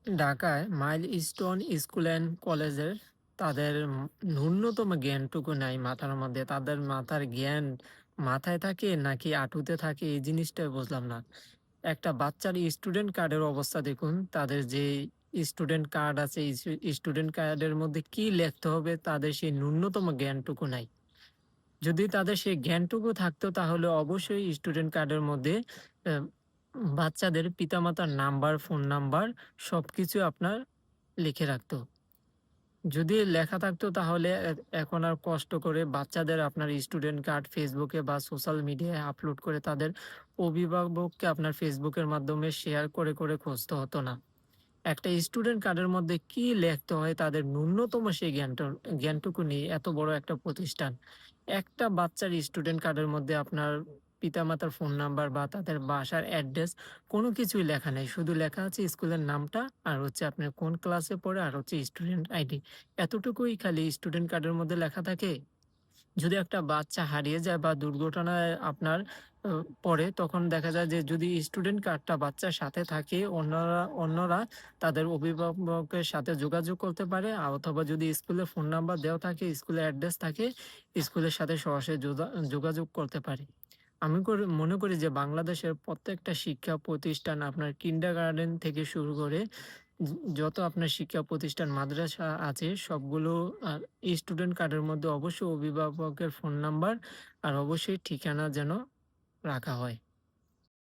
ঢাকায় milestone school and কলেজের তাদের ন্যূনতম জ্ঞানটুকু নাই মাথার মধ্যে। তাদের মাথার জ্ঞান মাথায় থাকে নাকি হাঁটুতে থাকে এই জিনিসটাই বুঝলাম না। একটা বাচ্চার স্টুডেন্ট কার্ডের অবস্থা দেখুন। তাদের যে স্টুডেন্ট কার্ড আছে, স্টুডেন্ট কার্ডের মধ্যে কি লিখতে হবে তাদের সেই ন্যূনতম জ্ঞানটুকু নাই। যদি তাদের সেই জ্ঞানটুকু থাকতো তাহলে অবশ্যই স্টুডেন্ট কার্ডের মধ্যে অ্যা বাচ্চাদের পিতামাতার নাম্বার, ফোন নাম্বার সবকিছু আপনার লিখে রাখতো। যদি লেখা থাকতো তাহলে এখন আর কষ্ট করে বাচ্চাদের আপনার স্টুডেন্ট কার্ড Facebook এ বা সোশ্যাল মিডিয়ায় আপলোড করে তাদের অভিভাবককে আপনার Facebook এর মাধ্যমে শেয়ার করে খুঁজতে হতো না। একটা স্টুডেন্ট কার্ডের মধ্যে কি লিখতে হয় তাদের ন্যূনতম সেই জ্ঞানটুকু নেই এত বড় একটা প্রতিষ্ঠান। একটা বাচ্চার স্টুডেন্ট কার্ডের মধ্যে আপনার পিতামাতার ফোন নাম্বার বা তাদের বাসার অ্যাড্রেস কোনো কিছুই লেখা নেই। শুধু লেখা আছে স্কুলের নামটা আর হচ্ছে আপনার কোন ক্লাসে পড়ে আর হচ্ছে স্টুডেন্ট আইডি। এতটুকুই খালি স্টুডেন্ট কার্ডের মধ্যে লেখা থাকে। যদি একটা বাচ্চা হারিয়ে যায় বা দুর্ঘটনায় আপনার আ পড়ে তখন দেখা যায় যে যদি স্টুডেন্ট কার্ডটা বাচ্চার সাথে থাকে অন্যরা তাদের অভিভাবকের সাথে যোগাযোগ করতে পারে অথবা যদি স্কুলে ফোন নাম্বার দেওয়া থাকে, স্কুলের অ্যাড্রেস থাকে, স্কুলের সাথে সরাসরি যোগাযোগ করতে পারে। আমি মনে করি যে বাংলাদেশের প্রত্যেকটা শিক্ষা প্রতিষ্ঠান আপনার কিন্ডারগার্টেন থেকে শুরু করে যত আপনার শিক্ষা প্রতিষ্ঠান মাদ্রাসা আছে সবগুলো আ স্টুডেন্ট কার্ডের মধ্যে অবশ্যই অভিভাবকের ফোন নাম্বার আর অবশ্যই ঠিকানা যেন রাখা হয়।